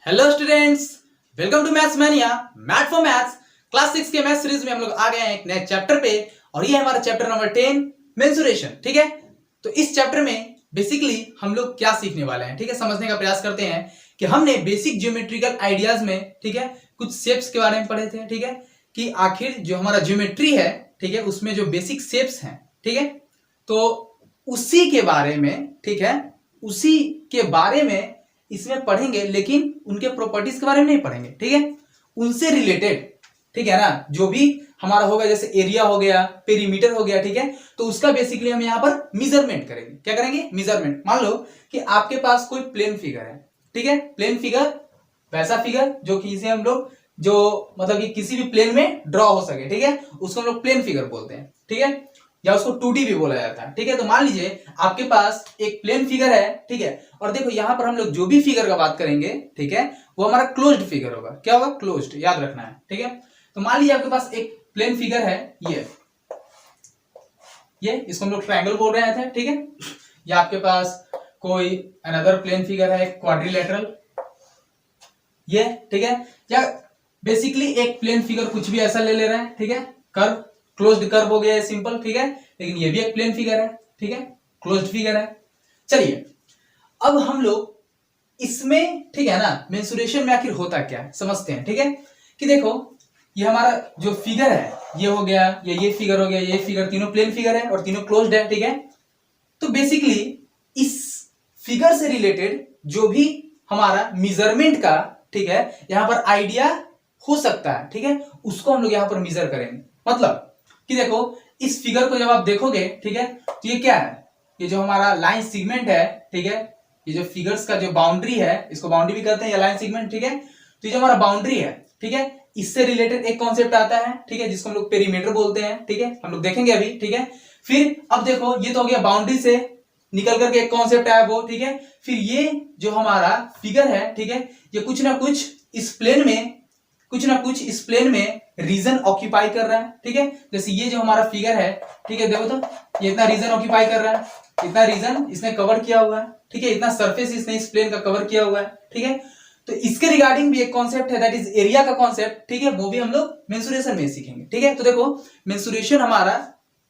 Hello students, welcome to maths mania math for maths. Class 6 के math series में हम लोग आ गए हैं एक नए चैप्टर पे और ये है हमारा चैप्टर नंबर 10 मेंसुरेशन। ठीक है, तो इस चैप्टर में बेसिकली हम लोग क्या सीखने वाले हैं, ठीक है, समझने का प्रयास करते हैं कि हमने बेसिक ज्योमेट्रिकल आइडियाज में, ठीक है, कुछ शेप्स के बारे में पढ़े थे। ठीक है, कि आखिर जो हमारा ज्योमेट्री है, ठीक है, उसमें जो बेसिक शेप्स हैं, ठीक है, तो उसी के बारे में, ठीक है, उसी के बारे में इसमें पढ़ेंगे, लेकिन उनके प्रॉपर्टीज के बारे में नहीं पढ़ेंगे। ठीक है, उनसे रिलेटेड, ठीक है ना, जो भी हमारा होगा, जैसे एरिया हो गया, पेरीमीटर हो गया, ठीक है, तो उसका बेसिकली हम यहां पर मेजरमेंट करेंगे। क्या करेंगे? मेजरमेंट। मान लो कि आपके पास कोई प्लेन फिगर है, ठीक है, प्लेन फिगर, वैसा फिगर जो कि इसे हम लोग जो मतलब कि किसी भी प्लेन में ड्रॉ हो सके, ठीक है, उसको हम लोग प्लेन फिगर बोलते हैं। ठीक है, या उसको 2D भी बोला जाता है। ठीक है, तो मान लीजिए आपके पास एक प्लेन फिगर है, ठीक है, और देखो यहां पर हम लोग जो भी फिगर का बात करेंगे, ठीक है, वो हमारा क्लोज्ड फिगर होगा। क्या होगा? क्लोज्ड, याद रखना है। ठीक है, तो मान लीजिए आपके पास एक प्लेन फिगर है, ये इसको हम लोग ट्रायंगल बोल रहे थे। ठीक है, या आपके पास कोई अनदर प्लेन फिगर है, क्वाड्रिलेटरल, ये, ठीक है, या बेसिकली एक प्लेन फिगर कुछ भी ऐसा ले रहे हैं, ठीक है, कर्व, क्लोज्ड कर्व हो गया, सिंपल, ठीक है, लेकिन ये भी एक प्लेन फिगर है, ठीक है, क्लोज्ड फिगर है। चलिए, अब हम लोग इसमें, ठीक है ना, मेंसुरेशन में आखिर होता क्या है समझते हैं। ठीक है, कि देखो ये हमारा जो फिगर है, ये हो गया, ये फिगर हो गया, ये फिगर, तीनों प्लेन फिगर है और तीनों क्लोज्ड है। ठीक है, तो बेसिकली इस फिगर से रिलेटेड जो भी हमारा मेजरमेंट का, ठीक है, यहां पर आइडिया हो सकता है, ठीक है, उसको हम लोग यहां पर मेजर करेंगे। मतलब कि देखो इस फिगर को जब आप देखोगे, ठीक है, तो ये क्या है? ये जो हमारा लाइन सेगमेंट है, ठीक है, ये जो फिगर्स का जो बाउंड्री है, इसको बाउंड्री भी कहते हैं या लाइन सेगमेंट। ठीक है, तो ये जो हमारा बाउंड्री है, ठीक है, इससे रिलेटेड एक कॉन्सेप्ट आता है, ठीक है, जिसको हम लोग पेरीमीटर बोलते हैं। ठीक है, हम लोग देखेंगे अभी। ठीक है, फिर अब देखो ये तो हो गया बाउंड्री से निकल करके एक कॉन्सेप्ट आया वो, ठीक है, फिर ये जो हमारा फिगर है, ठीक है, ये कुछ ना कुछ इस प्लेन में, कुछ ना कुछ इस प्लेन में रीजन ऑक्यूपाई कर रहा है। ठीक है, जैसे ये जो हमारा फिगर है, ठीक है, देखो तो ये इतना रीजन ऑक्यूपाई कर रहा है, इतना रीजन इसने कवर किया हुआ है, ठीक है, इतना सरफेस इसने इस प्लेन का कवर किया हुआ है। ठीक है, तो इसके रिगार्डिंग भी एक कॉन्सेप्ट है, दैट इज एरिया का कॉन्सेप्ट। ठीक है, वो भी हम लोग मेंसुरेशन में सीखेंगे। ठीक है, तो देखो मेंसुरेशन हमारा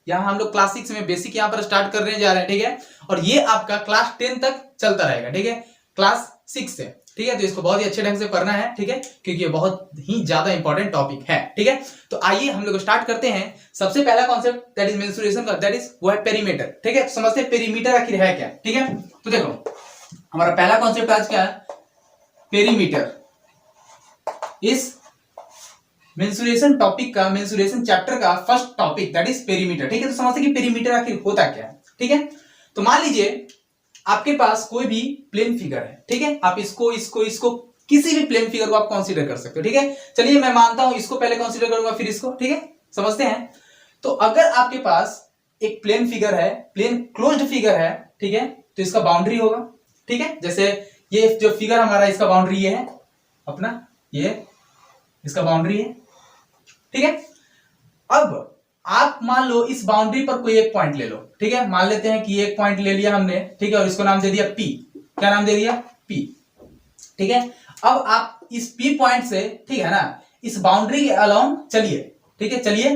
यहाँ हम लोग क्लास 6 में बेसिक यहाँ पर स्टार्ट करने जा रहे हैं। ठीक है, और ये आपका क्लास 10 तक चलता रहेगा। ठीक है, क्लास 6 से। ठीक है, तो इसको बहुत ही अच्छे ढंग से पढ़ना है, ठीक है, क्योंकि ये बहुत ही ज्यादा इंपॉर्टेंट टॉपिक है। ठीक है, तो आइए हम लोग स्टार्ट करते हैं। सबसे पहला कॉन्सेप्ट दैट इज मेंसुरेशन का, दैट इज वो है पेरीमीटर। ठीक है, तो समझते हैं पेरीमीटर आखिर है क्या। ठीक है, तो देखो हमारा पहला कॉन्सेप्ट आज क्या है? पेरीमीटर। इस मेंसुरेशन टॉपिक का, मेंसुरेशन चैप्टर का first topic that is perimeter. ठीक है, तो समझते हैं कि पेरीमीटर आखिर होता क्या है। ठीक है, तो मान लीजिए आपके पास कोई भी प्लेन फिगर है, ठीक है, आप इसको इसको इसको किसी भी प्लेन फिगर को आप कंसीडर कर सकते हो। ठीक है, चलिए मैं मानता हूं इसको पहले कंसीडर करूंगा फिर इसको। ठीक है, समझते हैं। तो अगर आपके पास एक प्लेन फिगर है, प्लेन क्लोज्ड फिगर है, ठीक है, तो इसका बाउंड्री होगा। ठीक है, जैसे ये जो फिगर हमारा, इसका बाउंड्री ये है अपना, ये इसका बाउंड्री है। ठीक है, अब आप मान लो इस बाउंड्री पर कोई एक पॉइंट ले लो। ठीक है, मान लेते हैं कि एक पॉइंट ले लिया हमने, ठीक है, और इसको नाम दे दिया पी। क्या नाम दे दिया? पी। ठीक है, अब आप इस पी पॉइंट से, ठीक है ना, इस बाउंड्री के अलोंग चलिए। ठीक है, चलिए,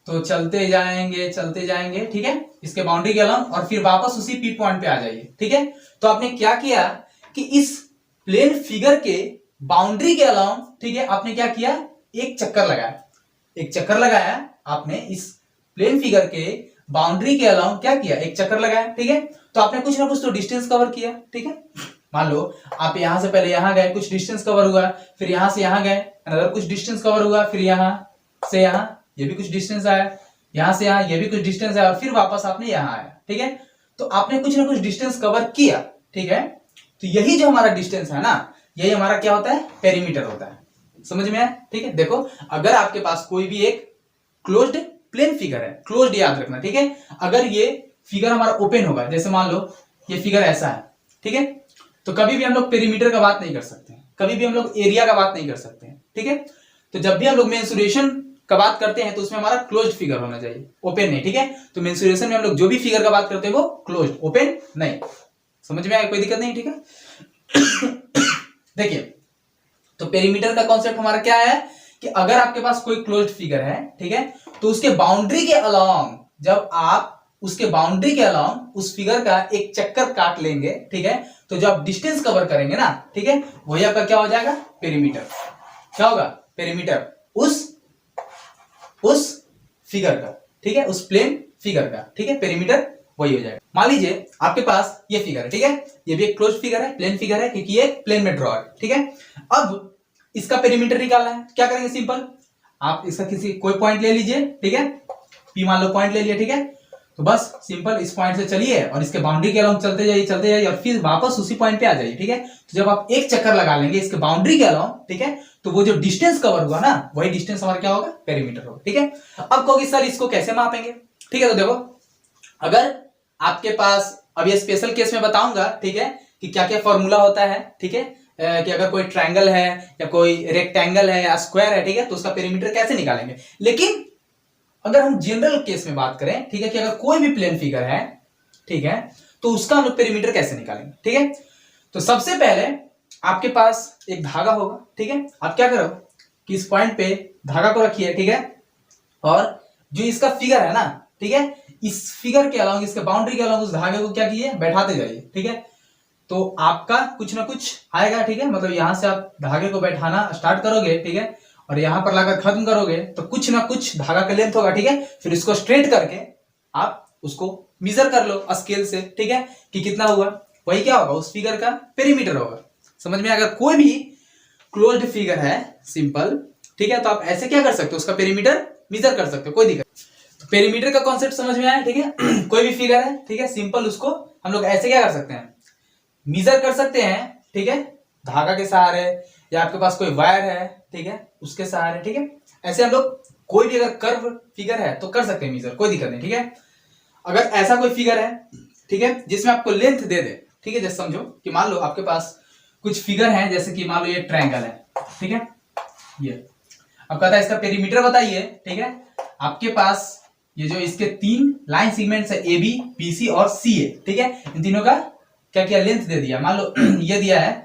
तो चलते जाएंगे, ठीक है, इसके बाउंड्री के अलोंग, और फिर वापस उसी पी पॉइंट पे आ जाइए। ठीक है, तो आपने क्या किया कि इस प्लेन फिगर के बाउंड्री के अलोंग, ठीक है, आपने क्या किया? एक चक्कर लगाया आपने इस प्लेन फिगर के बाउंड्री के अलाउंग क्या किया? एक चक्कर लगाया। ठीक है, तो आपने कुछ ना कुछ तो डिस्टेंस कवर किया। ठीक है, मान लो आप यहां से पहले यहां गए, कुछ डिस्टेंस कवर हुआ, फिर यहां से यहां गए, अगर कुछ डिस्टेंस कवर हुआ, फिर यहां से यहां ये भी कुछ डिस्टेंस आया, यहां से यहां ये भी कुछ डिस्टेंस आया, और फिर वापस आपने यहां आया। ठीक है, तो आपने कुछ ना कुछ डिस्टेंस कवर किया। ठीक है, तो यही जो हमारा डिस्टेंस है ना, यही हमारा क्या होता है? पेरीमीटर होता है। समझ में आया? ठीक है, देखो अगर आपके पास कोई भी एक क्लोज्ड प्लेन फिगर है, क्लोज्ड याद रखना, ठीक है, अगर ये फिगर हमारा ओपन होगा, जैसे मान लो ये फिगर ऐसा है, ठीक है, तो कभी भी हम लोग पेरीमीटर का बात नहीं कर सकते, कभी भी हम लोग एरिया का बात नहीं कर सकते हैं। ठीक है, तो जब भी हम लोग मेंसुरेशन का बात करते हैं तो उसमें हमारा क्लोज्ड फिगर होना चाहिए, ओपन नहीं। ठीक है, तो मेंसुरेशन में हम लोग जो भी फिगर का बात करते हैं वो क्लोज्ड, ओपन नहीं। समझ में आया? कोई दिक्कत नहीं। ठीक है देखिए तो पेरीमीटर का कॉन्सेप्ट हमारा क्या है कि अगर आपके पास कोई क्लोज्ड फिगर है, ठीक है, तो उसके बाउंड्री के अलोंग, जब आप उसके बाउंड्री के अलोंग उस फिगर का एक चक्कर काट लेंगे, ठीक है, तो जब आप डिस्टेंस कवर करेंगे ना, ठीक है, वही आपका क्या हो जाएगा, पेरीमीटर। क्या होगा, पेरीमीटर उस फिगर का, ठीक है, उस प्लेन फिगर का, ठीक है, पेरीमीटर वही हो जाएगा। मान लीजिए आपके पास ये फिगर है, ठीक है, ये भी एक क्लोज फिगर है, प्लेन फिगर है, क्योंकि ये प्लेन में ड्रॉ है, ठीक है। अब इसका पेरीमीटर निकालना है, क्या करेंगे, सिंपल, आप इसका किसी कोई पॉइंट ले लीजिए, ठीक है, पी मान लो पॉइंट ले लिया, ठीक है, तो बस सिंपल इस पॉइंट से चलिए और इसके बाउंड्री के अलोंग चलते जाइए और फिर वापस उसी पॉइंट पे आ जाइए, ठीक है। तो जब आप एक चक्कर लगा लेंगे इसके बाउंड्री के अलोंग, ठीक है, तो वो जो डिस्टेंस कवर हुआ ना, वही डिस्टेंस हमारा क्या होगा, पेरीमीटर होगा, ठीक है। अब कहोगे सर इसको कैसे मापेंगे, ठीक है, तो देखो, अगर आपके पास, अब ये स्पेशल केस में बताऊंगा, ठीक है, कि क्या क्या फॉर्मूला होता है, ठीक है, कि अगर कोई ट्रायंगल है या कोई रेक्टेंगल है या स्क्वायर है, ठीक है, तो उसका पेरीमीटर कैसे निकालेंगे। लेकिन अगर हम जनरल केस में बात करें, ठीक है, कि अगर कोई भी प्लेन फिगर है, ठीक है, तो उसका हम लोग पेरीमीटर कैसे निकालेंगे, ठीक है। तो सबसे पहले आपके पास एक धागा होगा, ठीक है, आप क्या करो कि इस पॉइंट पे धागा को रखिए, ठीक है, और जो इसका फिगर है ना, ठीक है, इस फिगर के अलावा, इसके बाउंड्री के अलावा उस धागे को क्या कीजिए, बैठाते जाइए, ठीक है, तो आपका कुछ ना कुछ आएगा, ठीक है, मतलब यहां से आप धागे को बैठाना स्टार्ट करोगे, ठीक है, और यहां पर लाकर खत्म करोगे तो कुछ ना कुछ धागा का लेंथ होगा, ठीक है, फिर इसको स्ट्रेट करके आप उसको मेजर कर लो स्केल से, ठीक है, कि कितना हुआ, वही क्या होगा, उस फिगर का पेरीमीटर होगा। समझ में, अगर कोई भी क्लोज्ड फिगर है सिंपल, ठीक है, तो आप ऐसे क्या कर सकते हो, उसका पेरीमीटर मेजर कर सकते हो, कोई दिक्कत। तो पेरीमीटर का कॉन्सेप्ट समझ में आया, ठीक है। कोई भी फिगर है, ठीक है, सिंपल उसको हम लोग ऐसे क्या कर सकते हैं, मेजर कर सकते हैं, ठीक है, धागा के सहारे, या आपके पास कोई वायर है, ठीक है, उसके सहारे, ठीक है, ऐसे हम लोग कोई भी अगर कर्व फिगर है तो कर सकते हैं मेजर, कोई दिक्कत नहीं, ठीक है। अगर ऐसा कोई फिगर है, ठीक है, जिसमें आपको लेंथ दे दे, ठीक है, जैसे समझो कि मान लो आपके पास कुछ फिगर है, जैसे कि मान लो ये ट्रायंगल है, ठीक है, ये अब कहता है इसका पेरीमीटर बताइए, ठीक है, आपके पास ये जो इसके 3 लाइन सेगमेंट्स है, ए बी, बी सी और सी ए, ठीक है, इन तीनों का क्या किया, लेंथ दे दिया, मान लो ये दिया है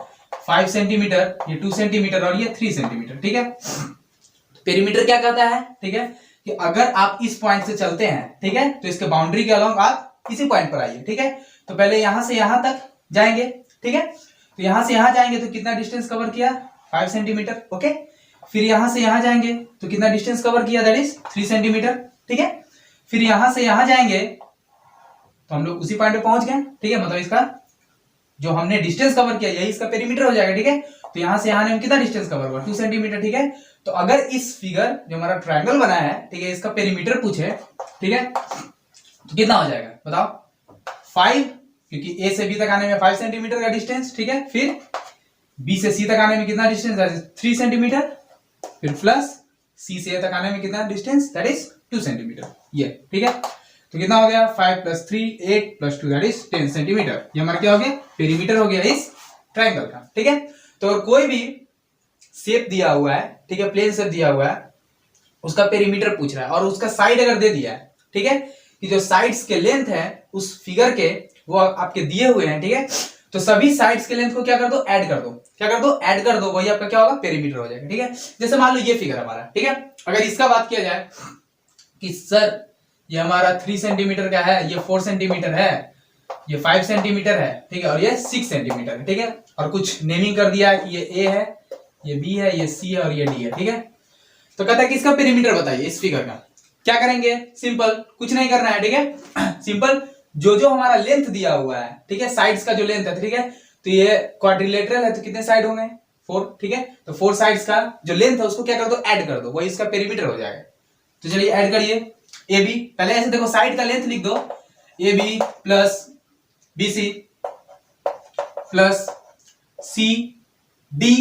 5 सेंटीमीटर, ये 2 सेंटीमीटर और ये 3 सेंटीमीटर, ठीक है। पेरीमीटर क्या कहता है, ठीक है, कि अगर आप इस पॉइंट से चलते हैं, ठीक है, तो इसके बाउंड्री के अलोंग आप इसी पॉइंट पर आइए, ठीक है, तो पहले यहां से यहां तक जाएंगे, ठीक है, तो यहां से यहां जाएंगे तो कितना डिस्टेंस कवर किया, 5 सेंटीमीटर, ओके, फिर यहां से यहां जाएंगे तो कितना डिस्टेंस कवर किया, दैट इज 3 सेंटीमीटर, ठीक है, फिर यहां से यहां जाएंगे तो हम लोग उसी पॉइंट पे पहुंच गए, ठीक है, मतलब इसका जो हमने डिस्टेंस कवर किया यही इसका पेरीमीटर हो जाएगा, ठीक है। तो यहां से यहां ने कितना डिस्टेंस कवर हुआ, 2 सेंटीमीटर, ठीक है। तो अगर इस फिगर जो हमारा ट्रायंगल बना है, ठीक है, इसका पेरीमीटर पूछे, ठीक है, तो कितना हो जाएगा बताओ, 5, क्योंकि ए से बी तक आने में 5 सेंटीमीटर का डिस्टेंस, ठीक है, फिर बी से सी तक आने में कितना डिस्टेंस, 3 सेंटीमीटर, फिर प्लस सी से ए तक आने में कितना डिस्टेंस, दैट इज 2 सेंटीमीटर, ये, ठीक है। तो कितना हो गया, 5 + 3 8 + 2 दैट इज 10 सेंटीमीटर, ये हमारा क्या हो गया, पेरीमीटर हो गया इस ट्रायंगल का, ठीक है। तो अगर कोई भी शेप दिया हुआ है, ठीक है, प्लेन शेप दिया हुआ है, उसका पेरीमीटर पूछ रहा है और उसका साइड अगर दे दिया है, ठीक है, कि जो साइड्स के लेंथ है उस फिगर के वो आपके दिए हुए हैं, ठीक है, तो सभी साइड्स के लेंथ को क्या कर दो, ऐड कर दो, क्या कर दो, ऐड कर दो, वही आपका क्या होगा, पेरीमीटर हो जाएगा, ठीक है। जैसे मान लो ये फिगर हमारा, ठीक है, अगर इसका बात किया जाए कि सर ये हमारा 3 सेंटीमीटर का है, ये 4 सेंटीमीटर है, ये 5 सेंटीमीटर है, ठीक है, और ये 6 सेंटीमीटर है, ठीक है, और कुछ नेमिंग कर दिया है कि ये ए है, ये बी है, ये सी है और ये डी है, ठीक है। तो कहता है कि इसका पेरीमीटर बताइए इस फिगर का, क्या करेंगे, सिंपल, कुछ नहीं करना है, ठीक है, सिंपल जो जो हमारा लेंथ दिया हुआ है, ठीक है, साइड्स का जो लेंथ है, ठीक है, तो ये क्वाड्रिलेटरल है तो कितने साइड होंगे, 4, ठीक है, तो 4 साइड्स का जो लेंथ है उसको क्या कर दो, ऐड कर दो, वही इसका पेरीमीटर हो जाएगा। तो चलिए ऐड करिए, ए बी, पहले ऐसे देखो साइड का लेंथ लिख दो, A B plus B C plus C D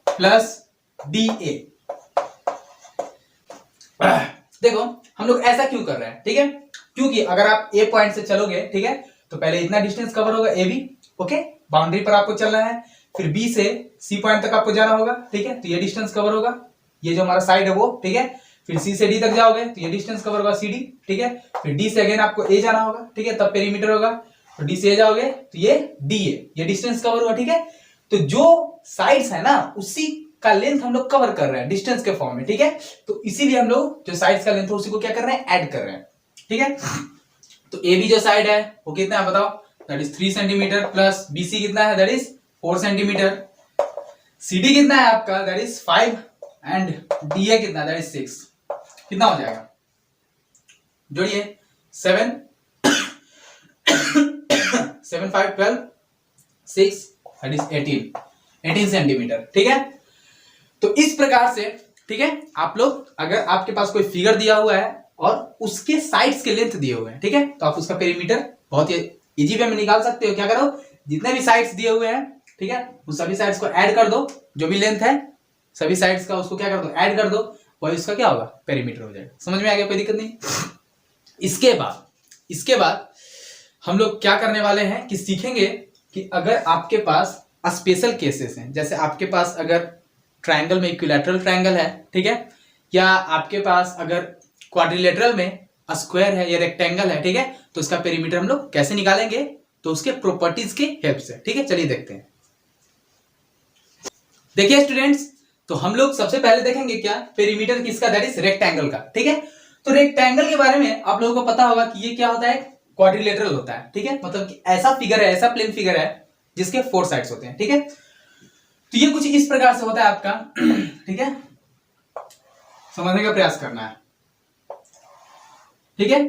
plus D A. देखो हम लोग ऐसा क्यों कर रहे हैं, ठीक है, क्योंकि अगर आप ए पॉइंट से चलोगे, ठीक है, तो पहले इतना डिस्टेंस कवर होगा ए बी, ओके, बाउंड्री पर आपको चलना है, फिर बी से सी पॉइंट तक आपको जाना होगा, ठीक है, तो ये डिस्टेंस कवर होगा, ये जो हमारा साइड है वो, ठीक है, फिर सी से डी तक जाओगे तो ये डिस्टेंस कवर होगा सी डी, ठीक है, फिर डी से अगेन आपको ए जाना होगा, ठीक है, तब पेरीमीटर होगा, तो डी से ए जाओगे तो ये डी ए, ये डिस्टेंस कवर हुआ, ठीक है। तो जो साइड्स है ना उसी का लेंथ हम लोग कवर कर रहे हैं डिस्टेंस के फॉर्म में, ठीक है। तो इसीलिए हम लोग जो साइड्स का लेंथ है उसी को क्या कर रहे हैं, ऐड कर रहे हैं, ठीक है। तो ए बी जो साइड है वो कितना है बताओ, that is 3 centimetre, plus BC कितना है, दैट इज 4 सेंटीमीटर, सीडी कितना है आपका, दैट इज 5, एंड डीए कितना, दैट इज 6। कितना हो जाएगा, जोड़िए 7 7 5 12 6, दैट इज 18 सेंटीमीटर, ठीक है। तो इस प्रकार से, ठीक है, आप लोग अगर आपके पास कोई फिगर दिया हुआ है और उसके साइड्स के लेंथ दिए हुए हैं, ठीक है, तो आप उसका पेरीमीटर बहुत ही इजी वे में निकाल सकते हो। क्या करो, जितने भी साइड्स दिए हुए हैं, ठीक है, उस सभी साइड्स को ऐड कर दो, जो भी लेंथ है सभी साइड्स का उसको क्या कर दो, ऐड कर दो, वही उसका क्या होगा, पेरीमीटर हो जाएगा। समझ में आ गया, कोई दिक्कत नहीं। इसके बाद हम लोग क्या करने वाले हैं कि सीखेंगे कि अगर आपके पास स्पेशल केसेस हैं, जैसे आपके पास अगर ट्रायंगल में इक्विलैटरल ट्रायंगल है, ठीक है, या आपके पास अगर क्वाड्रिलेटरल में स्क्वायर है या रेक्टेंगल है, ठीक है, तो इसका पेरीमीटर हम लोग कैसे निकालेंगे, तो उसके प्रॉपर्टीज के हेल्प से, ठीक है। चलिए देखते हैं। देखिए स्टूडेंट्स, तो हम लोग सबसे पहले देखेंगे क्या, पेरीमीटर किसका, दैट इज रेक्टेंगल का, ठीक है। तो रेक्टेंगल के बारे में आप लोगों को पता होगा कि ये क्या होता है, क्वाड्रिलेटरल होता है, ठीक है, मतलब कि ऐसा फिगर है, ऐसा प्लेन फिगर है जिसके 4 साइड्स होते हैं, ठीक है। तो ये कुछ इस प्रकार से होता है आपका, ठीक है, समझने का प्रयास करना है, ठीक है।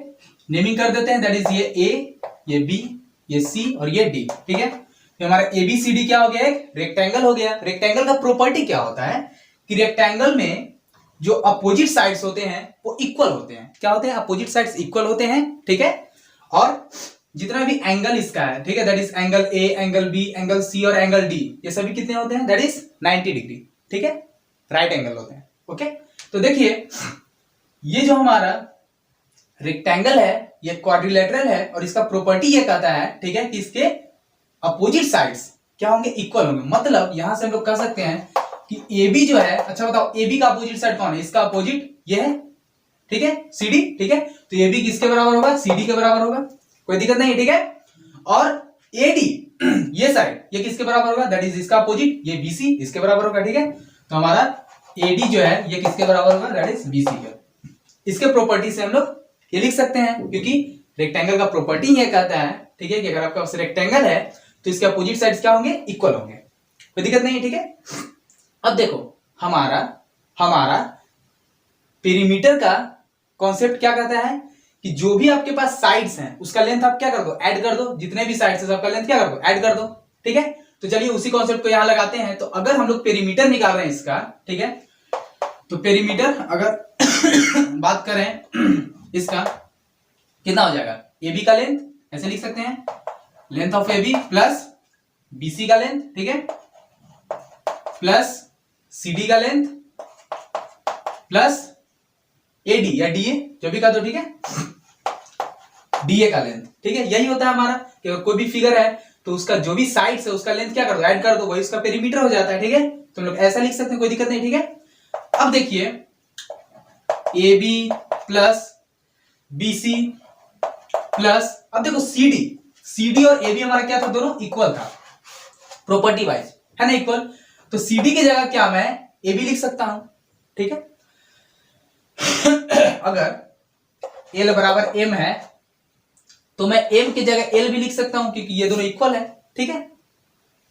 नेमिंग कर देते हैं, दैट इज ये ए, ये बी, ये सी और ये डी, ठीक है। तो हमारा एबीसीडी क्या हो गया, एक रेक्टेंगल हो गया। रेक्टेंगल का प्रॉपर्टी क्या होता है कि रेक्टेंगल में जो अपोजिट साइड्स होते हैं वो इक्वल होते हैं। क्या होते हैं, अपोजिट साइड्स इक्वल होते हैं, ठीक है। और जितना भी एंगल इसका है, ठीक है, that is angle A, angle B, angle C और एंगल डी, ये सभी कितने होते हैं, दैट इज 90 डिग्री, ठीक है, राइट एंगल होते हैं, ओके। तो देखिए ये जो हमारा रेक्टेंगल है ये क्वाड्रिलेटरल है और इसका प्रॉपर्टी ये कहता है, ठीक है, कि इसके अपोजिट साइड्स क्या होंगे, इक्वल होंगे। मतलब यहां से हम लोग कह सकते हैं कि ए बी जो है, अच्छा बताओ ए बी का अपोजिट साइड कौन है, इसका अपोजिट ये है, ठीक है, सी डी, ठीक है। तो ए बी किसके बराबर होगा, सी डी के बराबर होगा, कोई दिक्कत नहीं, ठीक है। और ए डी ये साइड ये किसके बराबर होगा, दैट इज इसका अपोजिट, ये बी सी इसके बराबर होगा, ठीक है। तो हमारा ए डी जो है ये किसके बराबर होगा, दैट इज बी सी के। इसके प्रॉपर्टी से हम लोग ये लिख सकते हैं, क्योंकि रेक्टेंगल का प्रॉपर्टी ये कहता है, ठीक है, कि अगर आपका रेक्टेंगल है तो इसके अपोजिट साइड्स क्या होंगे, इक्वल होंगे, कोई दिक्कत नहीं है, ठीक है। अब देखो हमारा पेरीमीटर का कॉन्सेप्ट क्या कहता है कि जो भी आपके पास साइड्स हैं उसका लेंथ आप क्या कर दो, ऐड कर दो, जितने भी साइड्स हैं सबका लेंथ क्या कर दो, ऐड कर दो, ठीक है। तो चलिए उसी कॉन्सेप्ट को यहां लगाते हैं। तो अगर हम लोग पेरीमीटर निकाल रहे हैं इसका, ठीक है, तो पेरीमीटर अगर बात करें इसका कितना हो जाएगा, ए बी का लेंथ ऐसे लिख सकते हैं, length of A B plus BC का लेंथ, ठीक है, प्लस सी डी का लेंथ प्लस ए डी या डीए जो भी का दो, ठीक है, डीए का लेंथ, ठीक है। यही होता है हमारा कि अगर कोई भी फिगर है तो उसका जो भी साइड्स है उसका लेंथ क्या कर दो, ऐड कर दो, वही उसका पेरीमीटर हो जाता है, ठीक है। तो हम लोग ऐसा लिख सकते हैं, कोई दिक्कत नहीं, ठीक है। अब देखिए A B plus B C plus, अब देखो सी डी और ए बी हमारा क्या था, दोनों इक्वल था प्रॉपर्टी वाइज, है ना, इक्वल। तो सी डी की जगह क्या मैं ए बी लिख सकता हूं, ठीक है। अगर एल बराबर एम है तो मैं एम की जगह एल भी लिख सकता हूं, क्योंकि ये दोनों इक्वल है, ठीक है।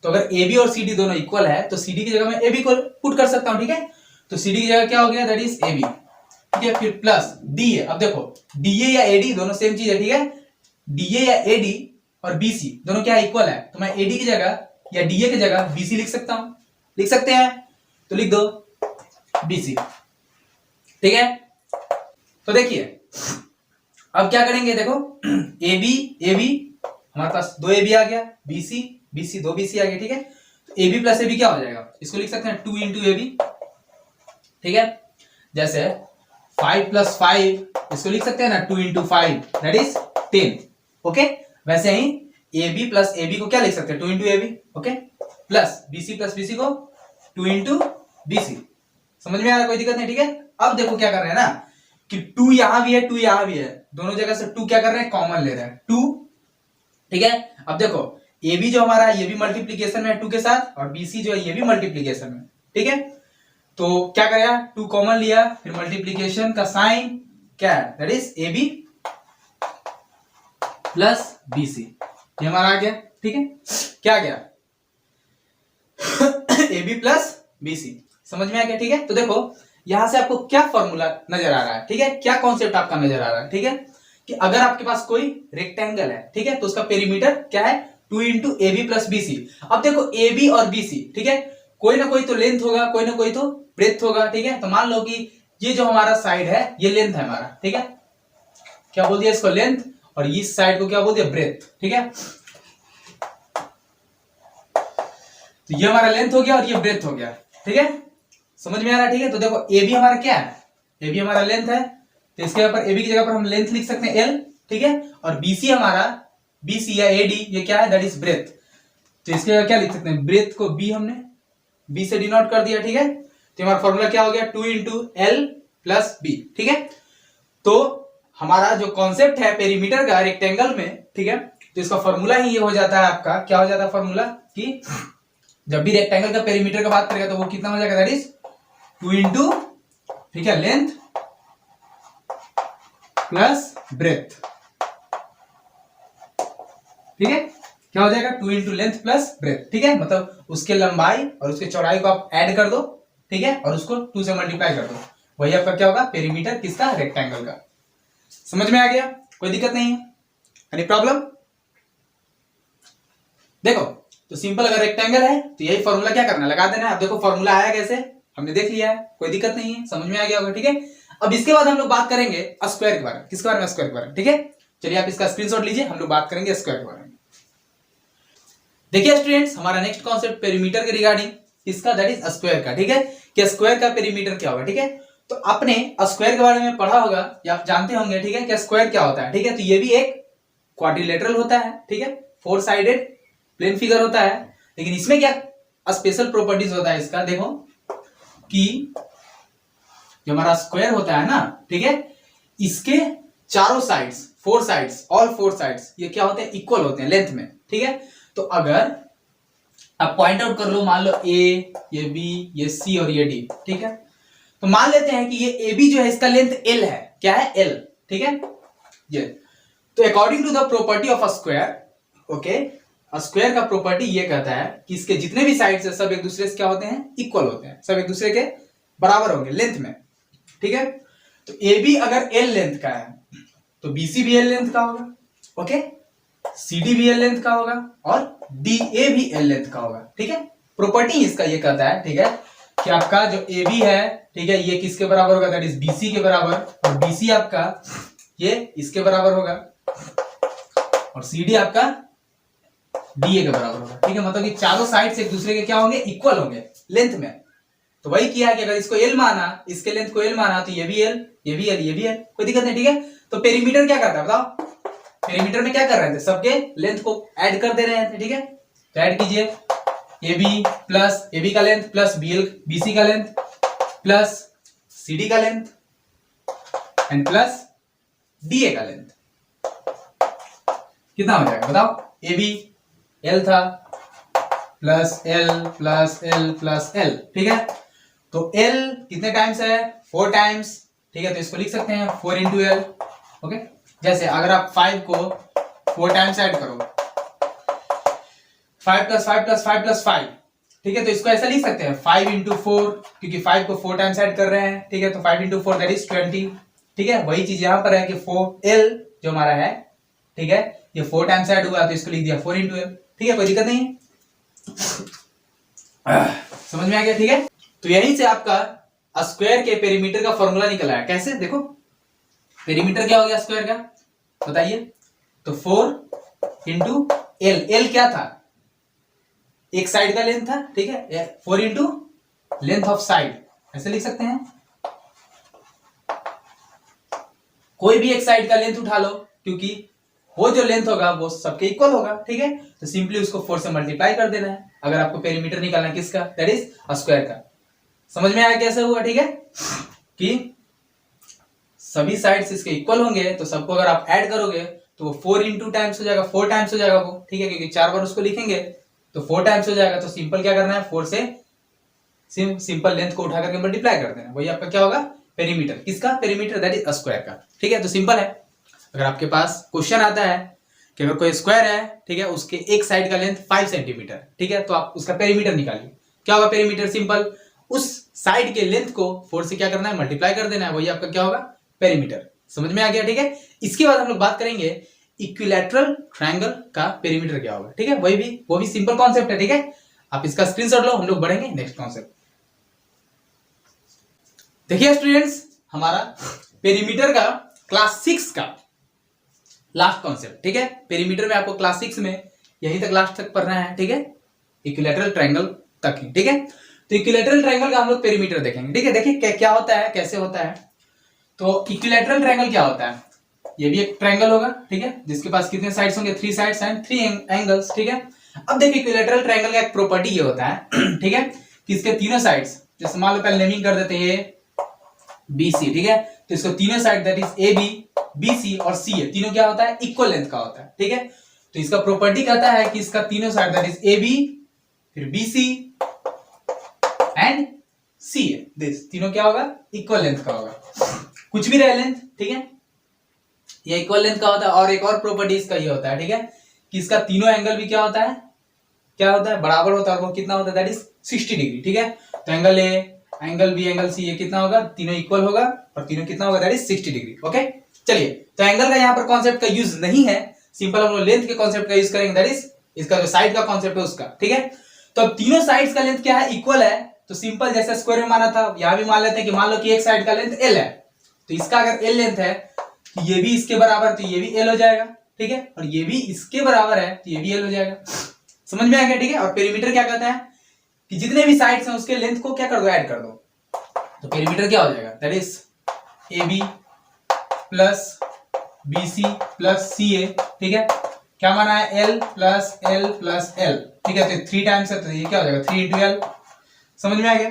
तो अगर ए बी और सी डी दोनों इक्वल है तो सी डी की जगह मैं ए बी को पुट कर सकता हूं, ठीक है। तो सी डी की जगह क्या हो गया, दैट इज ए बी, ठीक है। फिर प्लस डी ए, अब देखो डी ए या ए डी दोनों सेम चीज है, ठीक है। डी ए या ए डी और बी सी दोनों क्या इक्वल है, तो मैं ए डी की जगह या डी ए की जगह बी सी लिख सकता हूं, लिख सकते हैं, तो लिख दो बी सी, ठीक है। तो देखिए अब क्या करेंगे, देखो ए बी हमारे पास दो ए बी आ गया, बी सी दो बी सी आ गया, ठीक है। तो A B plus A B क्या हो जाएगा, इसको लिख सकते हैं 2 इंटू ए बी, ठीक है। जैसे 5 प्लस 5 इसको लिख सकते हैं ना 2 इंटू 5 दैट इज 10, ओके। वैसे ही A B plus A B को क्या लिख सकते हैं, 2 into A B, okay, plus B C plus B C को 2 इंटू बी सी। समझ में आ रहा है, कोई दिक्कत नहीं, ठीक है। अब देखो क्या कर रहे हैं ना कि 2 यहां भी है 2 यहां भी है, दोनों जगह से 2 क्या कर रहे हैं, कॉमन ले रहे हैं 2, ठीक है। अब देखो ए बी जो हमारा ये भी मल्टीप्लीकेशन में है 2 के साथ, और बी सी जो है ये भी मल्टीप्लीकेशन में, ठीक है। तो क्या करेगा, 2 कॉमन लिया, फिर मल्टीप्लीकेशन का साइन क्या है, that is A B plus B C, ये हमारा आ गया, ठीक है। क्या गया A B plus B C, समझ में आ गया, ठीक है। तो देखो यहां से आपको क्या फॉर्मूला नजर आ रहा है, ठीक है, क्या कॉन्सेप्ट आपका नजर आ रहा है, ठीक है, कि अगर आपके पास कोई रेक्टेंगल है, ठीक है, तो उसका पेरीमीटर क्या है 2 into A B plus B C. अब देखो ए बी और बी सी, ठीक है, कोई ना कोई तो लेंथ होगा, कोई ना कोई तो ब्रेथ होगा, ठीक है। तो मान लो कि ये जो हमारा साइड है ये लेंथ है हमारा, ठीक है, क्या बोल दिया इसको, लेंथ, और इस साइड को क्या बोल दिया, ब्रेथ, ठीक है। तो ये हमारा लेंथ हो गया और ये ब्रेथ हो गया, ठीक है, समझ में आ रहा है, ठीक है। तो देखो ए बी हमारा क्या है, ए बी हमारा लेंथ है, तो इसके ऊपर ए बी की जगह पर हम लेंथ लिख सकते हैं एल, ठीक है, और बी सी हमारा, बी सी या ए डी ये क्या है, दैट इज ब्रेथ, तो इसके जगह क्या लिख सकते हैं, ब्रेथ को बी हमने बी से डिनोट कर दिया, ठीक है। तो हमारा फॉर्मूला क्या हो गया, 2 इंटू एल प्लस बी, ठीक है। तो हमारा जो कॉन्सेप्ट है पेरीमीटर का रेक्टेंगल में, ठीक है, तो इसका फॉर्मूला ही ये हो जाता है आपका, क्या हो जाता है फॉर्मूला, कि जब भी रेक्टेंगल का पेरीमीटर का बात करेगा तो वो कितना हो जाएगा, दैट इज 2 इंटू, ठीक है, लेंथ प्लस ब्रेथ, ठीक है, क्या हो जाएगा 2 इंटू लेंथ प्लस ब्रेथ, ठीक है, मतलब उसके लंबाई और उसके चौड़ाई को आप ऐड कर दो, ठीक है, और उसको 2 से मल्टीप्लाई कर दो, वही आपका क्या होगा, पेरीमीटर किसका, रेक्टेंगल का। समझ में आ गया, कोई दिक्कत नहीं है, एनी प्रॉब्लम। देखो तो सिंपल, अगर रेक्टेंगल है तो यही फॉर्मूला क्या करना है, लगा देना है। अब देखो फॉर्मूला आया कैसे, हमने देख लिया है, कोई दिक्कत नहीं है, समझ में आ गया होगा, ठीक है। अब इसके बाद हम लोग बात करेंगे स्क्वायर के बारे में, किसके बारे में, स्क्वायर के बारे में, ठीक है। चलिए आप इसका स्क्रीनशॉट लीजिए, हम लोग बात करेंगे स्क्वायर के बारे में। देखिए स्टूडेंट्स, हमारा नेक्स्ट कॉन्सेप्ट पेरीमीटर के रिगार्डिंग इसका, दैट इज स्क्वायर का, ठीक है, कि स्क्वायर का पेरीमीटर क्या होगा, ठीक है। तो आपने स्क्वायर के बारे में पढ़ा होगा या आप जानते होंगे, ठीक है, कि स्क्वायर क्या होता है, ठीक है। तो ये भी एक क्वाड्रिलेटरल होता है, ठीक है, 4 साइडेड प्लेन फिगर होता है, लेकिन इसमें क्या स्पेशल प्रॉपर्टीज होता है इसका, देखो कि जो हमारा स्क्वायर होता है ना, ठीक है, इसके चारों साइड्स, 4 साइड्स, ऑल 4 साइड्स ये क्या होते हैं, इक्वल होते हैं लेंथ में, ठीक है। तो अगर आप पॉइंट आउट कर लो, मान लो ए, ये बी, ये सी और ये डी, ठीक है, तो मान लेते हैं कि ये ए बी जो है इसका लेंथ एल है, क्या है, एल, ठीक है, ये। तो according to the property of a square, okay, square का प्रॉपर्टी ये कहता है कि इसके जितने भी साइड्स है सब एक दूसरे से क्या होते हैं, इक्वल होते हैं, सब एक दूसरे के बराबर होंगे लेंथ में, ठीक है। तो ए बी अगर एल लेंथ का है तो बी सी भी एल लेंथ का होगा, ओके, सी डी भी एल लेंथ का होगा, और डी ए भी एल लेंथ का होगा, ठीक है। प्रॉपर्टी इसका ये कहता है, ठीक है, कि आपका जो ए बी है, ठीक है, ये किसके बराबर होगा, दैट इज बी सी के बराबर, और बी सी आपका ये इसके बराबर होगा, और सी डी आपका डी ए के बराबर होगा, ठीक है। मतलब कि चारों साइड से एक दूसरे के क्या होंगे, इक्वल होंगे लेंथ में। तो वही किया कि अगर इसको एल माना, इसके लेंथ को एल माना, तो ये भी एल, ये भी एल, ये भी एल, कोई दिक्कत नहीं, ठीक है। तो पेरीमीटर क्या करता है बताओ, पेरीमीटर में क्या कर रहे थे, सबके लेंथ को ऐड कर दे रहे थे, ठीक है। तो ऐड कीजिए, A B plus A B का लेंथ प्लस बी सी का लेंथ प्लस सी डी का length and plus D A का लेंथ, कितना हो जाएगा बताओ, ए बी एल था plus L plus L plus L, ठीक है। तो एल कितने टाइम्स है, 4 टाइम्स, ठीक है। तो इसको लिख सकते हैं 4 इंटू एल, ओके। जैसे अगर आप 5 को 4 टाइम्स ऐड करो, 5 प्लस 5 प्लस 5 प्लस 5, ठीक है, तो इसको ऐसा लिख सकते हैं 5 इंटू 4, क्योंकि 5 को 4 टाइम्स ऐड कर रहे हैं, ठीक है। तो 5 इंटू 4 दैट इज 20, ठीक है। वही चीज यहां पर है कि 4 एल जो हमारा है, ठीक है, ये 4 टाइम्स ऐड हुआ तो इसको लिख दिया 4 इंटू एल, ठीक है, कोई दिक्कत नहीं है, समझ में आ गया, ठीक है। तो यहीं से आपका स्क्वायर के पेरीमीटर का फॉर्मूला निकला है, कैसे देखो, पेरीमीटर क्या हो गया स्क्वायर का बताइए, तो 4 इंटू एल, एल क्या था, एक साइड का लेंथ था, ठीक है, 4 इंटू लेंथ ऑफ साइड, ऐसे लिख सकते हैं। कोई भी एक साइड का लेंथ उठा लो, क्योंकि वो जो लेंथ होगा वो सबके इक्वल होगा, ठीक है। तो सिंपली उसको 4 से मल्टीप्लाई कर देना है अगर आपको पेरीमीटर निकालना है किसका, दैट इज स्क्वायर का। समझ में आया कैसे हुआ, ठीक है, कि सभी साइड्स इसके इक्वल होंगे, तो सबको अगर आप ऐड करोगे तो वो 4 इंटू टाइम्स हो जाएगा, 4 टाइम्स हो जाएगा वो, ठीक है, क्योंकि 4 बार उसको लिखेंगे तो 4 टाइम्स हो जाएगा। तो सिंपल क्या करना है, 4 से सिंपल लेंथ को उठा करके मल्टीप्लाई कर देना, वही आपका क्या होगा, पेरीमीटर। किसका पेरीमीटर, दैट इज स्क्वायर का, ठीक है। तो सिंपल है, अगर आपके पास क्वेश्चन आता है कि अगर कोई स्क्वायर है, ठीक है, उसके एक साइड का लेंथ 5 सेंटीमीटर, ठीक है, तो आप उसका पेरीमीटर निकालिए। क्या होगा पेरीमीटर, सिंपल उस साइड के लेंथ को 4 से क्या करना है, मल्टीप्लाई कर देना है, वही आपका क्या होगा, पेरीमीटर। समझ में आ गया, ठीक है। इसके बाद हम लोग बात करेंगे इक्विलैटरल ट्रायंगल का पेरीमीटर क्या होगा, ठीक है, वो भी सिंपल कॉन्सेप्ट है, ठीक है। आप इसका स्क्रीनशॉट लो, हम लोग बढ़ेंगे नेक्स्ट कॉन्सेप्ट। देखिए स्टूडेंट्स, हमारा पेरीमीटर का क्लास 6 का लास्ट कॉन्सेप्ट, ठीक है। पेरीमीटर में आपको क्लास 6 में यहीं तक लास्ट तक पढ़ना है, ठीक है, इक्विलैटरल ट्रायंगल तक ही, ठीक है। तो इक्विलैटरल ट्रायंगल का हम लोग पेरीमीटर देखेंगे, ठीक है। देखिए क्या होता है, कैसे होता है। तो इक्विलैटरल ट्रायंगल क्या होता है, ये भी एक ट्रायंगल होगा, ठीक है, जिसके पास कितने साइड्स होंगे, 3 साइड्स एंड 3 एंगल्स, ठीक है। अब देखिए इक्विलैटरल ट्रायंगल का एक प्रॉपर्टी ये होता है, ठीक है, कि इसके तीनों साइड्स, जैसे मान लो पहले नेमिंग कर देते हैं BC, ठीक है, तो इसको तीनों side that is AB, BC और CA तीनों क्या होता है, इक्वल लेंथ का होता है, ठीक है। तो इसका प्रॉपर्टी कहता है कि इसका तीनों साइड दैट इज AB, फिर BC एंड CA, दिस तीनों क्या होगा, इक्वल लेंथ का होगा, कुछ भी रहे लेंथ, ठीक है, ये इक्वल लेंथ का होता है। और एक और प्रॉपर्टी इसका ये होता है, ठीक है, कि इसका तीनों एंगल भी क्या होता है, बराबर होता है, और वो कितना होता है, दैट इज 60 डिग्री, ठीक है। तो angle A, angle B, angle C, ये कितना होगा, तीनों इक्वल होगा, और तीनों कितना होगा, दैट इज 60 डिग्री, ओके। चलिए, तो एंगल का यहाँ पर कॉन्सेप्ट का यूज नहीं है, सिंपल हम लोग लेंथ के कॉन्सेप्ट का यूज करेंगे, दैट इज इसका जो साइड का कॉन्सेप्ट है उसका, ठीक है। तो अब तीनों साइड्स का लेंथ क्या है, इक्वल है, तो सिंपल जैसे स्क्वायर में माना था, यहाँ भी मान लेते हैं कि मान लो कि एक साइड का लेंथ L है, तो इसका अगर L लेंथ है तो ये भी इसके बराबर, तो ये भी L हो जाएगा, ठीक है, और ये भी इसके बराबर है तो ये भी L हो जाएगा। समझ में आ गया, ठीक है। और पेरीमीटर क्या कहता है कि जितने भी साइड्स हैं उसके लेंथ को क्या कर दो, ऐड कर दो, तो पेरीमीटर क्या हो जाएगा, that is AB plus BC plus CA, ठीक है, क्या माना है, L plus L plus L, ठीक है, तो 3 टाइम्स है, तो ये क्या हो जाएगा, 3 into L। समझ में आ गया।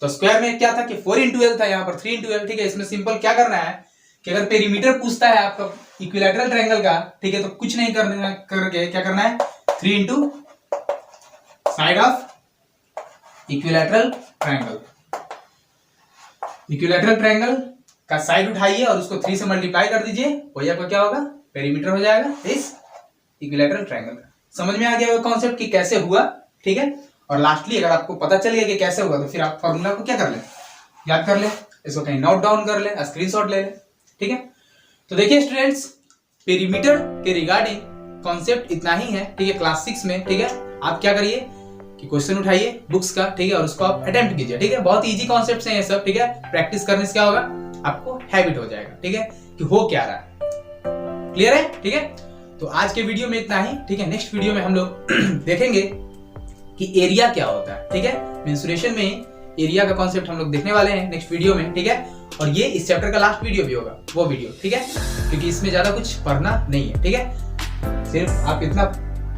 तो स्क्वायर में क्या था कि 4 into L था, यहाँ पर 3 into L, ठीक है। इसमें सिंपल क्या करना है कि अगर पेरीमीटर पूछता है आपका इक्विलैटरल ट्रायंगल का, ठीक है, तो कुछ नहीं करना, करके क्या करना है, 3 into side of equilateral triangle. Equilateral triangle का साइड उठाइए और उसको 3 से मल्टीप्लाई कर दीजिए, वही आपका क्या होगा, पेरीमीटर हो जाएगा इस इक्विलैटरल ट्रायंगल का। समझ में आ गया वो कॉन्सेप्ट कि कैसे हुआ, ठीक है। और लास्टली अगर आपको पता चल गया कि कैसे हुआ, तो फिर आप फॉर्मूला को क्या कर ले, याद कर ले, इसको कहीं नोट डाउन कर ले, स्क्रीनशॉट ले ले, ठीक है। तो देखिए स्टूडेंट्स, पेरीमीटर के रिगार्डिंग कॉन्सेप्ट इतना ही है, ठीक है, क्लास 6 में, ठीक है। आप क्या करिए कि क्वेश्चन उठाइए बुक्स का, ठीक है, और उसको आप अटेम्प्ट कीजिए, ठीक है। बहुत इजी कॉन्सेप्ट्स हैं ये सब, ठीक है। प्रैक्टिस करने से क्या होगा, आपको हैबिट हो जाएगा, ठीक है, कि हो क्या रहा है, क्लियर है, ठीक है। तो आज के वीडियो में इतना ही, ठीक है। नेक्स्ट वीडियो में हम लोग देखेंगे कि एरिया क्या होता है, ठीक है। मेंसुरेशन में एरिया का कॉन्सेप्ट हम लोग देखने वाले हैं नेक्स्ट वीडियो में, ठीक है। और ये इस चैप्टर का लास्ट वीडियो भी होगा, वो वीडियो, ठीक है, क्योंकि इसमें ज्यादा कुछ पढ़ना नहीं है, ठीक है। सिर्फ आप इतना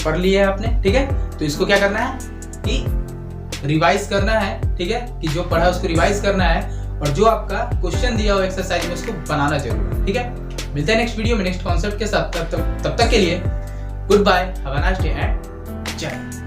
पढ़ लिए है आपने, ठीक है। तो इसको क्या करना है कि रिवाइज करना है, ठीक है, कि जो पढ़ा उसको रिवाइज करना है, और जो आपका क्वेश्चन दिया हो एक्सरसाइज में उसको बनाना जरूर है, ठीक है। मिलते हैं नेक्स्ट वीडियो में नेक्स्ट कॉन्सेप्ट के साथ, तब तक के लिए good bye, have a nice day and जय हिंद।